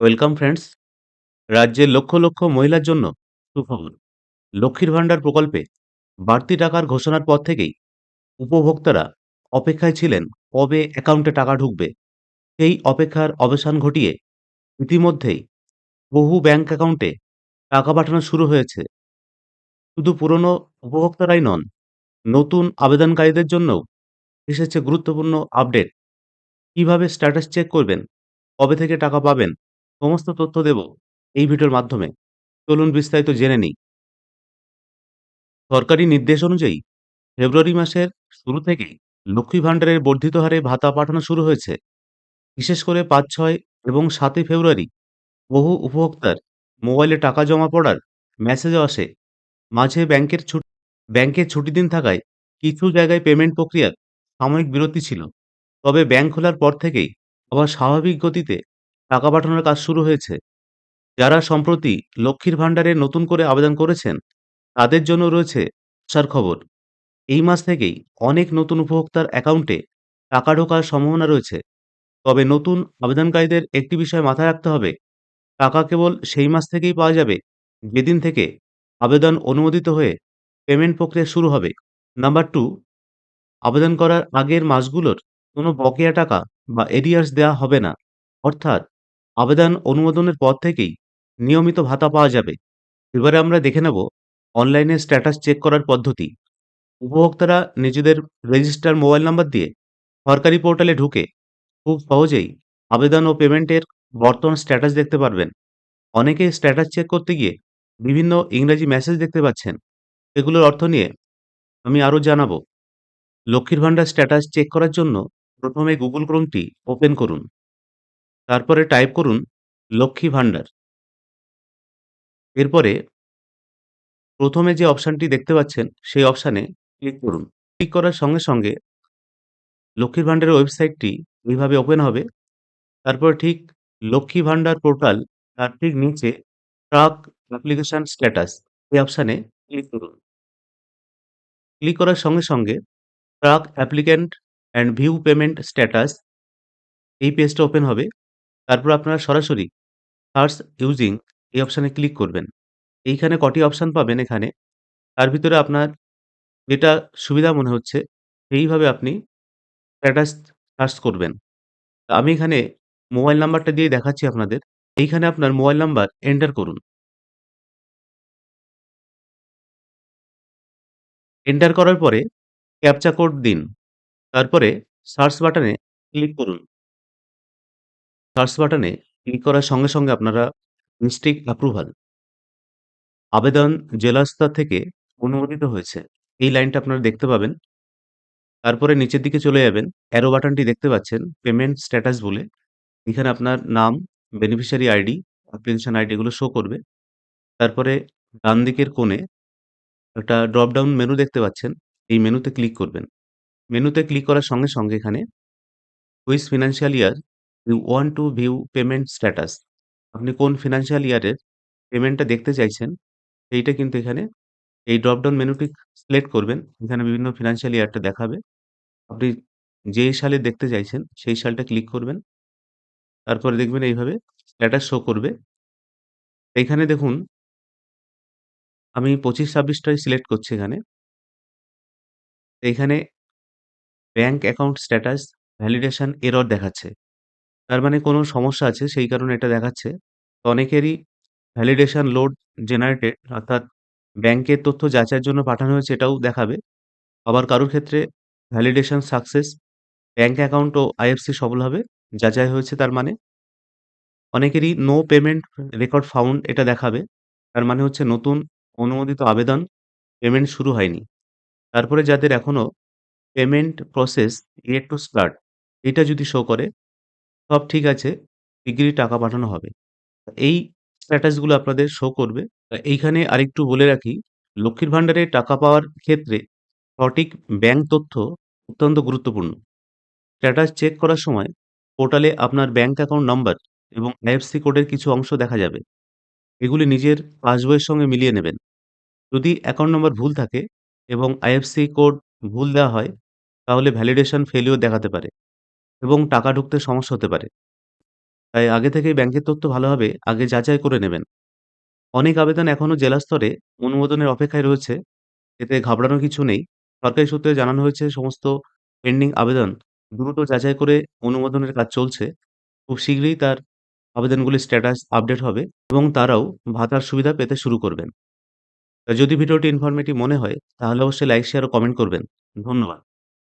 Welcome friends. রাজ্যের লক্ষ লক্ষ মহিলার জন্য সুখবর। লক্ষ্মীর ভাণ্ডার প্রকল্পে বাড়তি টাকার ঘোষণার পর থেকেই উপভোক্তারা অপেক্ষায় ছিলেন কবে অ্যাকাউন্টে টাকা ঢুকবে। সেই অপেক্ষার অবসান ঘটিয়ে ইতিমধ্যেই বহু ব্যাংক অ্যাকাউন্টে টাকা পাঠানো শুরু হয়েছে। শুধু পুরনো উপভোক্তারাই নন, নতুন আবেদনকারীদের জন্যও এসেছে গুরুত্বপূর্ণ আপডেট। কিভাবে স্ট্যাটাস চেক করবেন, কবে থেকে টাকা পাবেন, সমস্ত তথ্য দেব এই ভিডিওর মাধ্যমে। চলুন বিস্তারিত জেনে নিই। সরকারি নির্দেশ অনুযায়ী ফেব্রুয়ারি মাসের শুরু থেকেই লক্ষ্মী ভাণ্ডারের বর্ধিত হারে ভাতা পাঠানো শুরু হয়েছে। বিশেষ করে ৫, ৬ এবং ৭ই ফেব্রুয়ারি বহু উপভোক্তার মোবাইলে টাকা জমা পড়ার মেসেজও আসে। মাঝে ব্যাংকের ছুটি দিন থাকায় কিছু জায়গায় পেমেন্ট প্রক্রিয়ার সাময়িক বিরতি ছিল। তবে ব্যাংক খোলার পর থেকেই আবার স্বাভাবিক গতিতে টাকা পাঠানোর কাজ শুরু হয়েছে। যারা সম্প্রতি লক্ষ্মীর ভাণ্ডারে নতুন করে আবেদন করেছেন, তাদের জন্য রয়েছে আশার খবর। এই মাস থেকেই অনেক নতুন উপভোক্তার অ্যাকাউন্টে টাকা ঢোকার সম্ভাবনা রয়েছে। তবে নতুন আবেদনকারীদের একটি বিষয় মাথায় রাখতে হবে, টাকা কেবল সেই মাস থেকেই পাওয়া যাবে যেদিন থেকে আবেদন অনুমোদিত হয়ে পেমেন্ট প্রক্রিয়া শুরু হবে। নাম্বার 2, আবেদন করার আগের মাসগুলোর কোনো বকেয়া টাকা বা এরিয়ার্স দেওয়া হবে না। অর্থাৎ আবেদন অনুমোদনের পর থেকেই নিয়মিত ভাতা পাওয়া যাবে। এবারে আমরা দেখে নেব অনলাইনে স্ট্যাটাস চেক করার পদ্ধতি। উপভোক্তারা নিজেদের রেজিস্টার মোবাইল নাম্বার দিয়ে সরকারি পোর্টালে ঢুকে খুব সহজেই আবেদন ও পেমেন্টের বর্তমান স্ট্যাটাস দেখতে পারবেন। অনেকেই স্ট্যাটাস চেক করতে গিয়ে বিভিন্ন ইংরেজি মেসেজ দেখতে পাচ্ছেন। এগুলোর অর্থ নিয়ে আমি আরও জানাবো। লক্ষ্মীর ভাণ্ডার স্ট্যাটাস চেক করার জন্য প্রথমে গুগল ক্রোমটি ওপেন করুন। তারপরে টাইপ করুন লক্ষ্মী ভাণ্ডার। এরপরে প্রথমে যে অপশানটি দেখতে পাচ্ছেন সেই অপশানে ক্লিক করুন। ক্লিক করার সঙ্গে সঙ্গে লক্ষ্মীর ভাণ্ডারের ওয়েবসাইটটি এইভাবে ওপেন হবে। তারপর ঠিক লক্ষ্মী ভাণ্ডার পোর্টাল, তার ঠিক নিচে ট্র্যাক অ্যাপ্লিকেশন স্ট্যাটাস এই অপশানে ক্লিক করুন। ক্লিক করার সঙ্গে সঙ্গে track applicant and view payment status এই পেজটা ওপেন হবে। তারপর আপনারা সরাসরি সার্চ ইউজিং এই অপশানে ক্লিক করবেন। এইখানে কটি অপশান পাবেন এখানে। তার ভিতরে আপনার যেটা সুবিধা মনে হচ্ছে সেইভাবে আপনি স্ট্যাটাস সার্চ করবেন। আমি এখানে মোবাইল নাম্বারটা দিয়ে দেখাচ্ছি আপনাদের। এইখানে আপনার মোবাইল নাম্বার এন্টার করুন। এন্টার করার পরে ক্যাপচা কোড দিন। তারপরে সার্চ বাটনে ক্লিক করুন। সার্চ বাটনে ক্লিক করার সঙ্গে সঙ্গে আপনারা ডিস্ট্রিক্ট অ্যাপ্রুভাল, আবেদন জেলা স্তর থেকে অনুমোদিত হয়েছে, এই লাইনটা আপনারা দেখতে পাবেন। তারপরে নিচের দিকে চলে যাবেন। অ্যারো বাটনটি দেখতে পাচ্ছেন পেমেন্ট স্ট্যাটাস বলে। এখানে আপনার নাম, বেনিফিশিয়ারি আইডি, অ্যাপ্লিকেশন আইডি এগুলো শো করবে। তারপরে ডান দিকের কোণে একটা ড্রপ ডাউন মেনু দেখতে পাচ্ছেন। এই মেনুতে ক্লিক করবেন। মেনুতে ক্লিক করার সঙ্গে সঙ্গে এখানে which financial year you want to view payment status, আপনি কোন ফিন্যান্সিয়াল ইয়ারের পেমেন্টটা দেখতে চাইছেন সেইটা কিন্তু এখানে এই ড্রপ ডাউন মেনুটি সিলেক্ট করবেন। এখানে বিভিন্ন ফিন্যান্সিয়াল ইয়ারটা দেখাবে। আপনি যে সালে দেখতে চাইছেন সেই সালটা ক্লিক করবেন। তারপরে দেখবেন এইভাবে স্ট্যাটাস শো করবে। এইখানে দেখুন আমি ২৫-২৬ টাই সিলেক্ট করছি এখানে। এইখানে bank account status validation error দেখাচ্ছে। তার মানে কোনো সমস্যা আছে সেই কারণে এটা দেখাচ্ছে। তো অনেকেরই ভ্যালিডেশন লোড জেনারেটেড, অর্থাৎ ব্যাংকের তথ্য যাচাইয়ের জন্য পাঠানো হয়েছে এটাও দেখাবে। আবার কারোর ক্ষেত্রে ভ্যালিডেশন সাকসেস, ব্যাংক অ্যাকাউন্ট ও আইএফসি সফলভাবে যাচাই হয়েছে তার মানে। অনেকেরই নো পেমেন্ট রেকর্ড ফাউন্ড এটা দেখাবে। তার মানে হচ্ছে নতুন অনুমোদিত আবেদন, পেমেন্ট শুরু হয়নি। তারপরে যাদের এখনো payment process yet to start, এটা যদি শো করে সব ঠিক আছে, শিগগিরই টাকা পাঠানো হবে। এই স্ট্যাটাসগুলো আপনাদের শো করবে। এইখানে আরেকটু বলে রাখি, লক্ষ্মীর ভাণ্ডারে টাকা পাওয়ার ক্ষেত্রে সঠিক ব্যাংক তথ্য অত্যন্ত গুরুত্বপূর্ণ। স্ট্যাটাস চেক করার সময় পোর্টালে আপনার ব্যাংক অ্যাকাউন্ট নাম্বার এবং আইএফসি কোডের কিছু অংশ দেখা যাবে। এগুলি নিজের পাসবইয়ের সঙ্গে মিলিয়ে নেবেন। যদি অ্যাকাউন্ট নাম্বার ভুল থাকে এবং আইএফসি কোড ভুল দেওয়া হয়, তাহলে ভ্যালিডেশন ফেলিওর দেখাতে পারে এবং টাকা ঢুকতে সমস্যা হতে পারে। তাই আগে থেকেই ব্যাংকের তথ্য ভালোভাবে আগে যাচাই করে নেবেন। অনেক আবেদন এখনো জেলা স্তরে অনুমোদনের অপেক্ষায় রয়েছে। এতে ঘাবড়ানোর কিছু নেই। সরকারি সূত্রে জানানো হয়েছে সমস্ত পেন্ডিং আবেদন দ্রুত যাচাই করে অনুমোদনের কাজ চলছে। খুব শীঘ্রই তার আবেদনগুলির স্ট্যাটাস আপডেট হবে এবং তারাও ভাতার সুবিধা পেতে শুরু করবেন। যদি ভিডিওটি ইনফরমেটিভ মনে হয় তাহলে অবশ্যই লাইক, শেয়ার ও কমেন্ট করবেন। ধন্যবাদ।